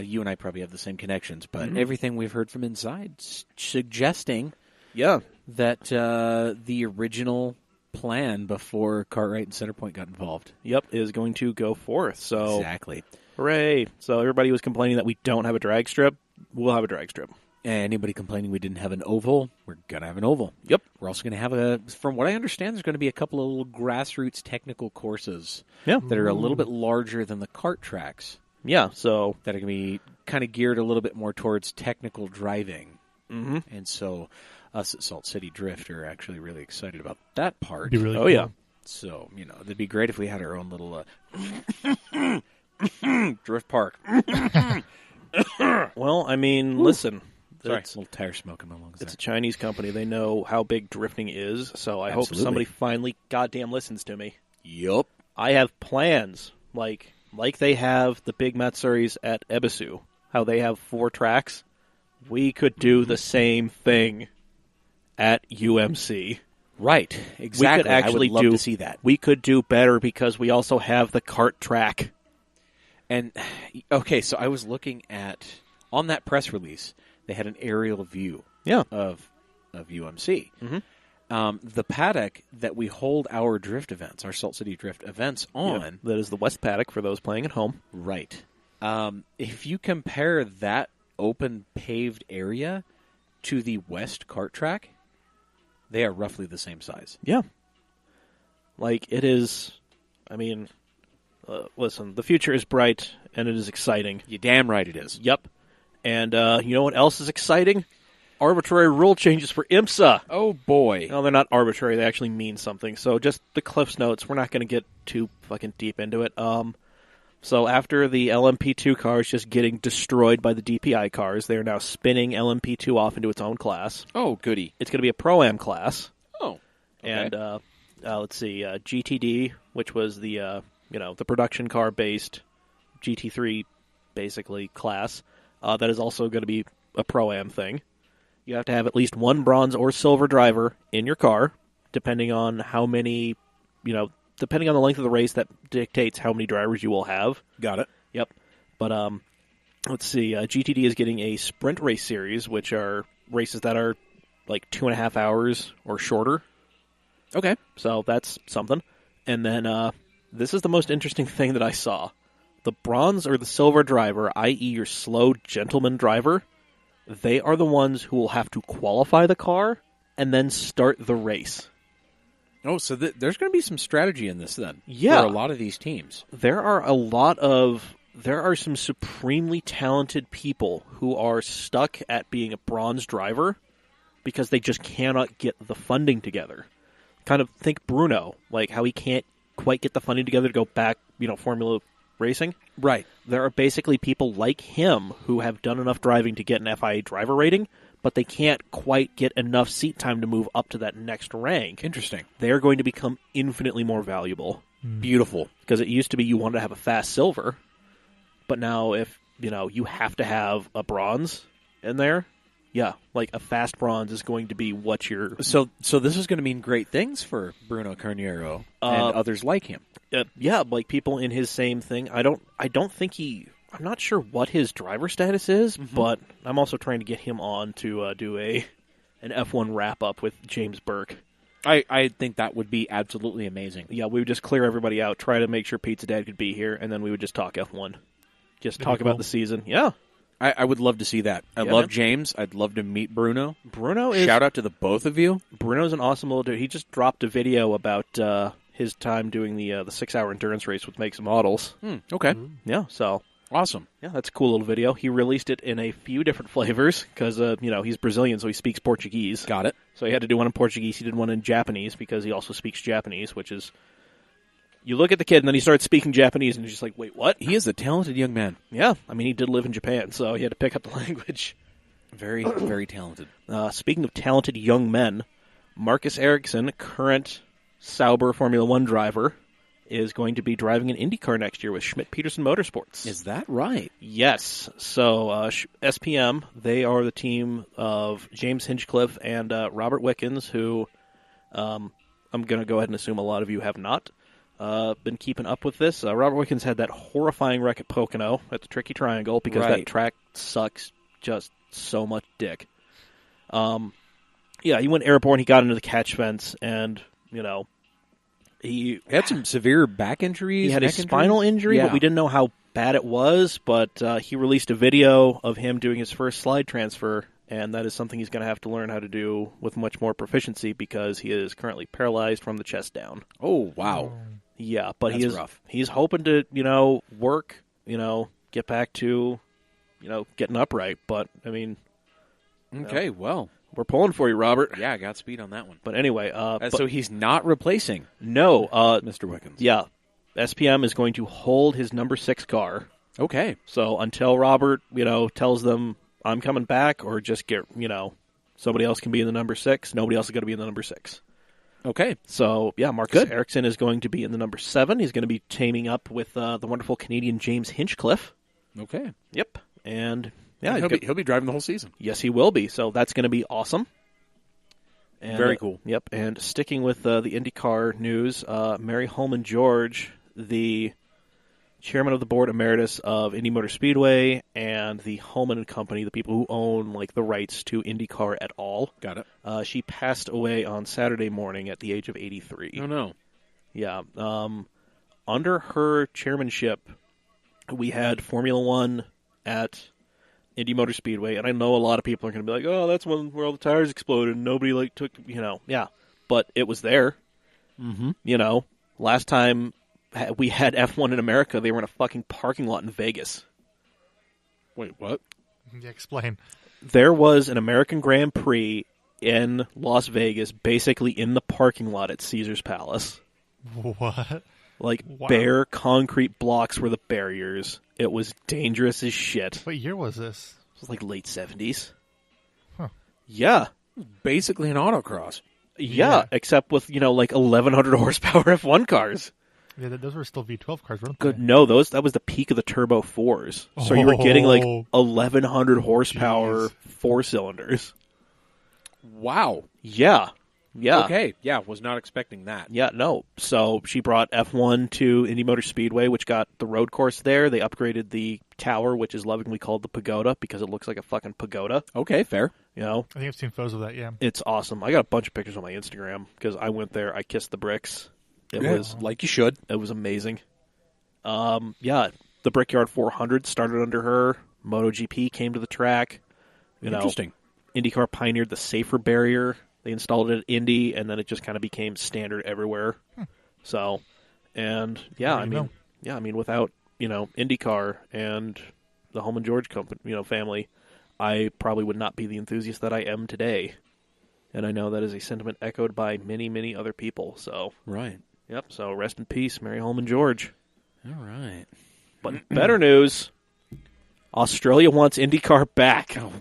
you and I probably have the same connections, but everything we've heard from inside suggesting that the original plan before Cartwright and Centerpoint got involved is going to go forth. So exactly. Hooray. So everybody was complaining that we don't have a drag strip. We'll have a drag strip. And anybody complaining we didn't have an oval, we're going to have an oval. Yep. We're also going to have from what I understand, there's going to be a couple of little grassroots technical courses that are a little bit larger than the kart tracks. Yeah, so that are going to be kind of geared a little bit more towards technical driving. Mm-hmm. And so us at Salt City Drift are actually really excited about that part. Be really cool. Yeah. So, it'd be great if we had our own little drift park. Well, listen. Sorry, a little tire smoke in my lungs. It's a Chinese company. They know how big drifting is, so I hope somebody finally goddamn listens to me. Yup. I have plans, like they have the big Matsuris at Ebisu, how they have 4 tracks. We could do the same thing at UMC. Right, exactly. We could actually I would love to see that. We could do better because we also have the kart track. And, okay, so I was looking at, on that press release, they had an aerial view of UMC. Mm-hmm. The paddock that we hold our drift events, our Salt City Drift events on. That is the West Paddock for those playing at home. Right. If you compare that open paved area to the West kart track, they are roughly the same size. Yeah. Like, it is, listen, the future is bright, and it is exciting. You damn right it is. Yep. And you know what else is exciting? Arbitrary rule changes for IMSA. Oh, boy. No, they're not arbitrary. They actually mean something. So just the Cliff's Notes. We're not going to get too fucking deep into it. So after the LMP2 cars just getting destroyed by the DPI cars, they are now spinning LMP2 off into its own class. Oh, goody. It's going to be a Pro-Am class. Oh, okay. And let's see, GTD, which was the the production car based GT3 basically class, that is also going to be a Pro-Am thing. You have to have at least one bronze or silver driver in your car, depending on how many, depending on the length of the race, that dictates how many drivers you will have. Got it. Yep. But let's see, GTD is getting a sprint race series, which are races that are like 2.5 hours or shorter. Okay. So that's something. And then this is the most interesting thing that I saw. The bronze or the silver driver, i.e. your slow gentleman driver, they are the ones who will have to qualify the car and then start the race. Oh, so there's going to be some strategy in this then. Yeah. For a lot of these teams. There are some supremely talented people who are stuck at being a bronze driver because they just cannot get the funding together. Kind of think Bruno, like how he can't quite get the funding together to go back, Formula racing. Right. There are basically people like him who have done enough driving to get an FIA driver rating, but they can't quite get enough seat time to move up to that next rank. Interesting. They're going to become infinitely more valuable. Beautiful. Because it used to be you wanted to have a fast silver, but now if, you have to have a bronze in there, yeah, like a fast bronze is going to be what you're... So this is going to mean great things for Bruno Carniero and others like him. Yeah, like people in his same thing. I don't think I'm not sure what his driver status is, but I'm also trying to get him on to do an F1 wrap-up with James Burke. I think that would be absolutely amazing. Yeah, we would just clear everybody out, try to make sure Pizza Dad could be here, and then we would just talk F1. Just talk about the season. Yeah. I would love to see that. I love James. I'd love to meet Bruno. Shout out to the both of you. Bruno's an awesome little dude. He just dropped a video about his time doing the 6-hour endurance race with Makes and Models. Okay. Yeah, so... Awesome. Yeah, that's a cool little video. He released it in a few different flavors because, he's Brazilian, so he speaks Portuguese. Got it. So he had to do one in Portuguese. He did one in Japanese because he also speaks Japanese, which is... You look at the kid, and then he starts speaking Japanese, and you're just like, wait, what? He is a talented young man. Yeah, I mean, he did live in Japan, so he had to pick up the language. Very, very talented. Speaking of talented young men, Marcus Ericsson, current Sauber Formula One driver, is going to be driving an IndyCar next year with Schmidt-Peterson Motorsports. Is that right? Yes. So SPM, they are the team of James Hinchcliffe and Robert Wickens, who I'm going to go ahead and assume a lot of you have not been keeping up with this. Robert Wickens had that horrifying wreck at Pocono at the Tricky Triangle because that track sucks just so much dick. Yeah, he went airborne, he got into the catch fence, and, he had some severe back injuries. He had a spinal injury, but we didn't know how bad it was, but he released a video of him doing his first slide transfer, and that is something he's going to have to learn how to do with much more proficiency because he is currently paralyzed from the chest down. Oh, wow. Yeah, but That's rough. He's hoping to, work, get back to, getting upright, but, I mean... Okay, well... We're pulling for you, Robert. Yeah, I got speed on that one. But anyway... so he's not replacing Mr. Wickens. Yeah. SPM is going to hold his number 6 car. Okay. So until Robert, tells them, I'm coming back, or just get, somebody else can be in the number 6, nobody else is going to be in the number 6. Okay. So, yeah, Marcus Ericsson is going to be in the number 7. He's going to be teaming up with the wonderful Canadian James Hinchcliffe. Okay. Yep. And... yeah, he'll be driving the whole season. Yes, he will be. So that's going to be awesome. And, very cool. Yep. And sticking with the IndyCar news, Mary Holman George, the chairman of the board emeritus of Indy Motor Speedway and the Holman and Company, the people who own the rights to IndyCar at all. Got it. She passed away on Saturday morning at the age of 83. Oh no. Yeah. Under her chairmanship, we had Formula One at Indy Motor Speedway, and I know a lot of people are going to be like, oh, that's where all the tires exploded and nobody took, yeah, but it was there. Last time we had F1 in America, they were in a fucking parking lot in Vegas. Wait, what? Yeah, explain. There was an American Grand Prix in Las Vegas, basically in the parking lot at Caesar's Palace. What? Like, Wow. bare concrete blocks were the barriers. It was dangerous as shit. What year was this? It was like late 70s. Huh. Yeah. Basically an autocross. Yeah, except with, like 1,100 horsepower F1 cars. Yeah, those were still V12 cars, weren't Good. they? No, that was the peak of the Turbo 4s. So you were getting like Oh. 1,100 horsepower Jeez. 4-cylinders. Wow. Yeah. Yeah. Okay. Yeah, was not expecting that. Yeah, no. So she brought F1 to Indy Motor Speedway, which got the road course there. They upgraded the tower, which is lovingly called the Pagoda, because it looks like a fucking pagoda. Okay, fair. You know? I think I've seen photos of that, yeah. It's awesome. I got a bunch of pictures on my Instagram, because I went there, I kissed the bricks. It was like you should. It was amazing. Yeah, the Brickyard 400 started under her. MotoGP came to the track. Interesting. IndyCar pioneered the safer barrier. They installed it at Indy, and then it just kind of became standard everywhere. So, and yeah, There you go. without IndyCar and the Holman George company, family, I probably would not be the enthusiast that I am today. And I know that is a sentiment echoed by many, many other people. So, Right. yep. So rest in peace, Mary Holman George. All right. But better news: Australia wants IndyCar back. Oh,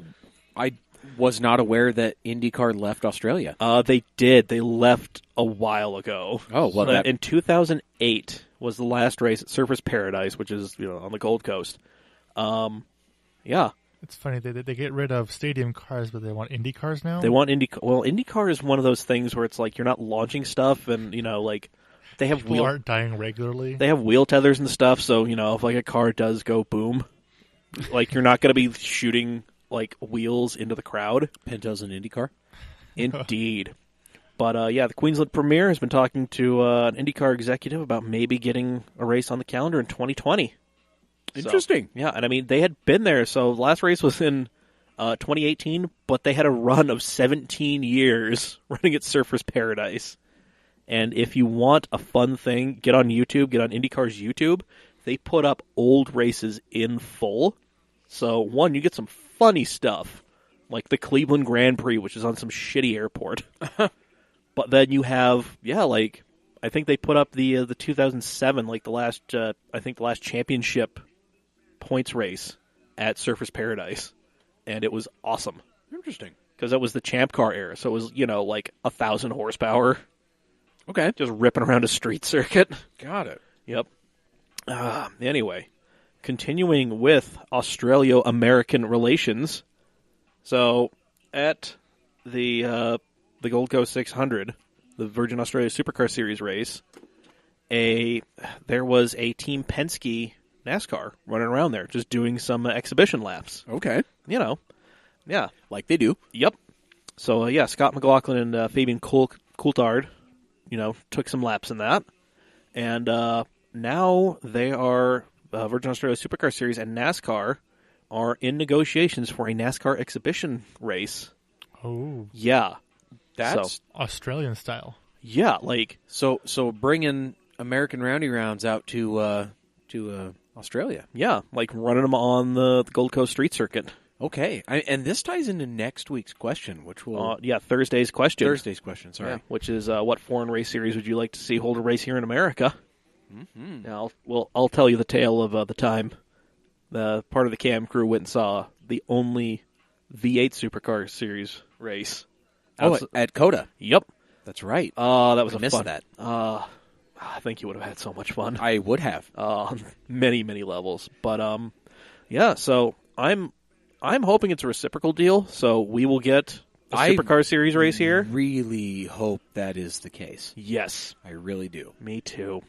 I was not aware that IndyCar left Australia. They did. They left a while ago. Oh, well, that... In 2008 was the last race at Surfers Paradise, which is on the Gold Coast. Yeah. It's funny, they get rid of stadium cars, but they want Indy cars now? They want IndyCar. Well, IndyCar is one of those things where it's like you're not launching stuff, and like they have People aren't dying regularly. They have wheel tethers and stuff, so if like a car does go boom, like you're not going to be shooting like wheels into the crowd. Pintos and IndyCar? Indeed. But yeah, the Queensland Premier has been talking to an IndyCar executive about maybe getting a race on the calendar in 2020. Interesting. So, yeah, and they had been there. So the last race was in 2018, but they had a run of 17 years running at Surfers Paradise. And if you want a fun thing, get on YouTube, get on IndyCar's YouTube. They put up old races in full. So, one, you get some funny stuff, like the Cleveland Grand Prix, which is on some shitty airport. But then you have, I think they put up the 2007, the last championship points race at Surfers Paradise, and it was awesome. Interesting. Because it was the Champ Car era, so it was, 1,000 horsepower. Okay. Just ripping around a street circuit. Got it. Yep. Anyway, continuing with Australia-American relations. So, at the Gold Coast 600, the Virgin Australia Supercar Series race, there was a Team Penske NASCAR running around there, just doing some exhibition laps. Okay. Yeah. Like they do. Yep. So, Scott McLaughlin and Fabian Coulthard, took some laps in that. And now they are, Virgin Australia Supercar Series and NASCAR are in negotiations for a NASCAR exhibition race. Oh. Yeah. That's Australian style. Yeah, so bringing American Roundy Rounds out to Australia. Yeah, running them on the Gold Coast street circuit. Okay, and this ties into next week's question, which will Thursday's question. Sorry, yeah, which is what foreign race series would you like to see hold a race here in America? Mm-hmm. Now, I'll tell you the tale of the time the part of the cam crew went and saw the only V8 Supercar Series race. At COTA. Yep, that's right. That was I missed fun. That. I think you would have had so much fun. I would have on many, many levels. But yeah. So I'm hoping it's a reciprocal deal. So we will get a Supercar Series race here. Really hope that is the case. Yes, I really do. Me too.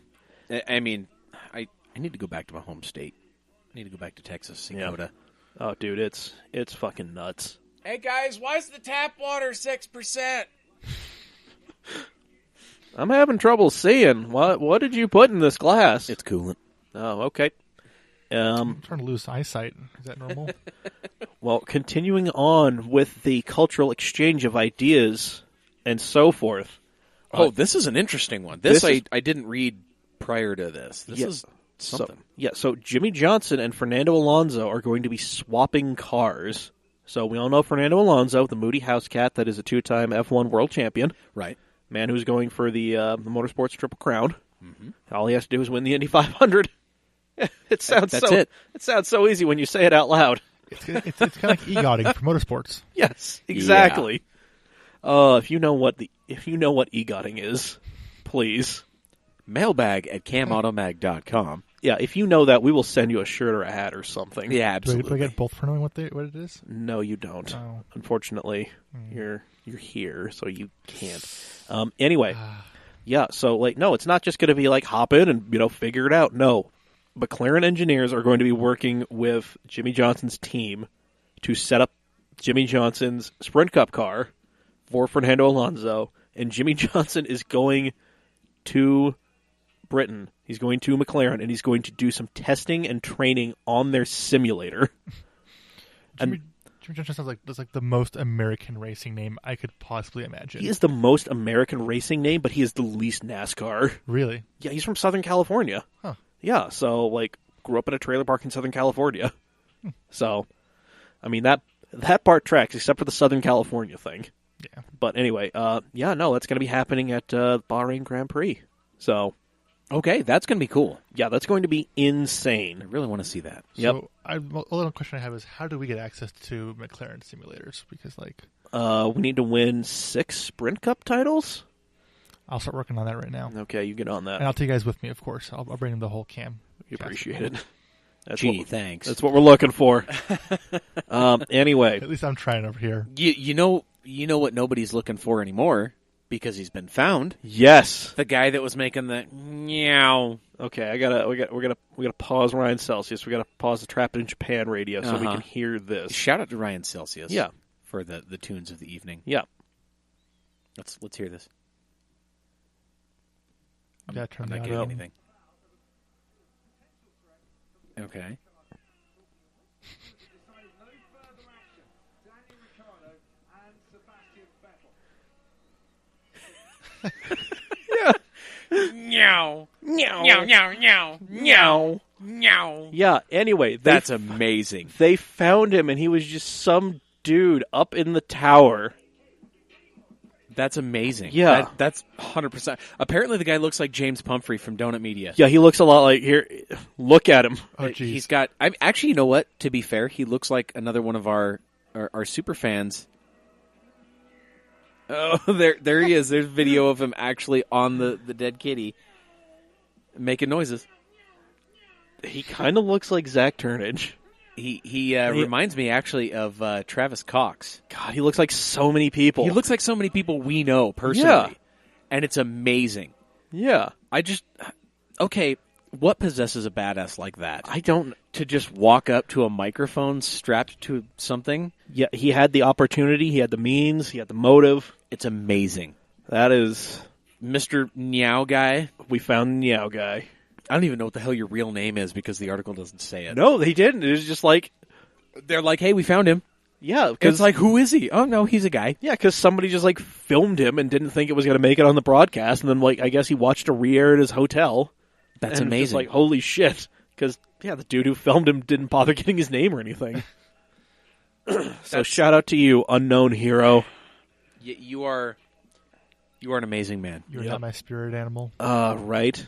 I mean, I need to go back to my home state. I need to go back to Texas, see COTA. Oh, dude, it's fucking nuts. Hey guys, why is the tap water 6%? I'm having trouble seeing. What did you put in this glass? It's coolant. Oh, okay. I'm trying to lose eyesight. Is that normal? Well, continuing on with the cultural exchange of ideas and so forth. This is an interesting one. This I didn't read prior to this. This is something. So Jimmy Johnson and Fernando Alonso are going to be swapping cars. So we all know Fernando Alonso, the moody house cat that is a 2-time F1 world champion. Right. Man who's going for the Motorsports Triple Crown. Mm-hmm. All he has to do is win the Indy 500. It sounds It sounds so easy when you say it out loud. It's kind of like EGOTing for motorsports. Yes, exactly. If you know what EGOTing is, please. Mailbag@camautomag.com. Yeah, if you know that, we will send you a shirt or a hat or something. Yeah, absolutely. Do I get both for knowing what it is? No, you don't. Oh. Unfortunately, you're here, so you can't. Anyway, so no, it's not just going to be like hop in and figure it out. No, McLaren engineers are going to be working with Jimmy Johnson's team to set up Jimmy Johnson's Sprint Cup car for Fernando Alonso, and Jimmy Johnson is going to Britain. He's going to McLaren, and he's going to do some testing and training on their simulator. Jimmy Johnson sounds like that's like the most American racing name I could possibly imagine. He is the most American racing name, but he is the least NASCAR. Really? Yeah, he's from Southern California. Huh. Yeah, so grew up in a trailer park in Southern California. So, I mean that part tracks, except for the Southern California thing. Yeah. But anyway, that's going to be happening at Bahrain Grand Prix. So, okay, that's going to be cool. Yeah, that's going to be insane. I really want to see that. Yep. So, a little question I have is, how do we get access to McLaren simulators? Because, we need to win 6 Sprint Cup titles. I'll start working on that right now. Okay, you get on that. And I'll take you guys with me, of course. I'll bring the whole cam. We appreciate it. Thanks. That's what we're looking for. Anyway. At least I'm trying over here. You know what nobody's looking for anymore? Because he's been found. Yes. The guy that was making the meow. Okay, we gotta pause Ryan Celsius. We gotta pause the Trap It in Japan radio so we can hear this. Shout out to Ryan Celsius. Yeah. For the tunes of the evening. Yeah. Let's hear this. I'm not getting anything. Okay. Yeah. Meow. Meow. Meow, meow, meow. Meow. Meow. Yeah, anyway. That's amazing. They found him, and he was just some dude up in the tower. That's amazing. Yeah. That's 100%. Apparently the guy looks like James Pumphrey from Donut Media. Yeah, he looks a lot like... Here, look at him. Oh, geez. He's got... Actually, you know what? To be fair, he looks like another one of our super fans. Oh, there he is. There's video of him actually on the dead kitty making noises. He kind of looks like Zack Turnage. He reminds me actually of Travis Cox. God, he looks like so many people. He looks like so many people we know personally. Yeah. And it's amazing. Yeah. Okay, what possesses a badass like that? I don't... To just walk up to a microphone strapped to something? Yeah, he had the opportunity, he had the means, he had the motive. It's amazing. That is... Mr. Meow Guy. We found the Neow guy. I don't even know what the hell your real name is because the article doesn't say it. No, they didn't. It was just like... They're like, hey, we found him. Yeah. Cause, it's like, who is he? Oh, no, he's a guy. Yeah, because somebody just filmed him and didn't think it was going to make it on the broadcast. And then I guess he watched a re-air at his hotel. That's and amazing. Just holy shit. Because, the dude who filmed him didn't bother getting his name or anything. So shout out to you, unknown hero. You are an amazing man. You're not my spirit animal. Right.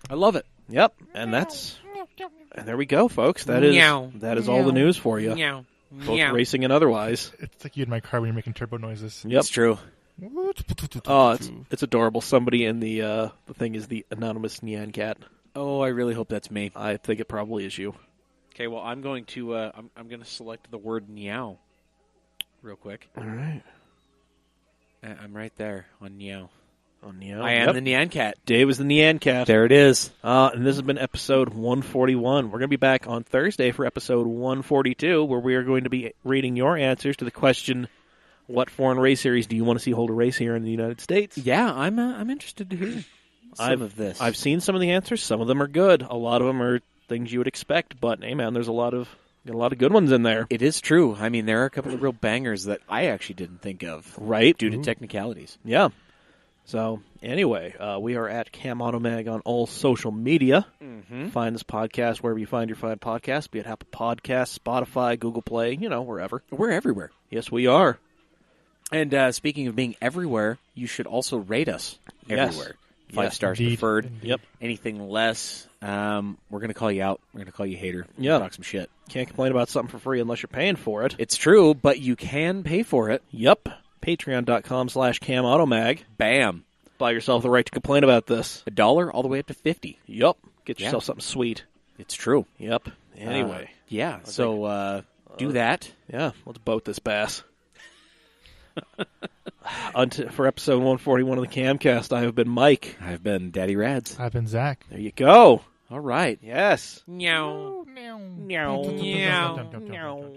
I love it. Yep. And there we go, folks. That is all the news for you. Meow. Both racing and otherwise. It's like you in my car when you're making turbo noises. Yep. It's true. Oh, it's adorable. Somebody in the thing is the anonymous Nyan cat. Oh, I really hope that's me. I think it probably is you. Okay, well, I'm going to I'm going to select the word meow real quick. All right. I'm right there on Neo. On Neo. I am the Nyan Cat. Dave is the Nyan Cat. There it is. And this has been episode 141. We're going to be back on Thursday for episode 142, where we are going to be reading your answers to the question, what foreign race series do you want to see hold a race here in the United States? Yeah, I'm interested to hear some of this. I've seen some of the answers. Some of them are good. A lot of them are things you would expect, but hey, man, there's a lot of good ones in there. It is true. I mean, there are a couple of real bangers that I actually didn't think of. Right. Due to technicalities. Yeah. So, anyway, we are at Cam Auto Mag on all social media. Mm-hmm. Find this podcast wherever you find your fine podcasts, be it Apple Podcasts, Spotify, Google Play, wherever. We're everywhere. Yes, we are. And speaking of being everywhere, you should also rate us everywhere. 5 stars Indeed. preferred. Indeed. Yep. Anything less, we're going to call you out. We're going to call you hater. Yeah. Talk some shit. Can't complain about something for free unless you're paying for it. It's true, but you can pay for it. Yep. Patreon.com/CamAutoMag. Bam. Buy yourself the right to complain about this. $1 all the way up to 50. Yep. Get yourself something sweet. It's true. Yep. Anyway. Yeah, so do that. Yeah, let's boat this bass. For episode 141 of the Camcast, I have been Mike. I've been Daddy Rads. I've been Zack. There you go. All right. Yes. Meow. Meow. Meow. Meow. Meow.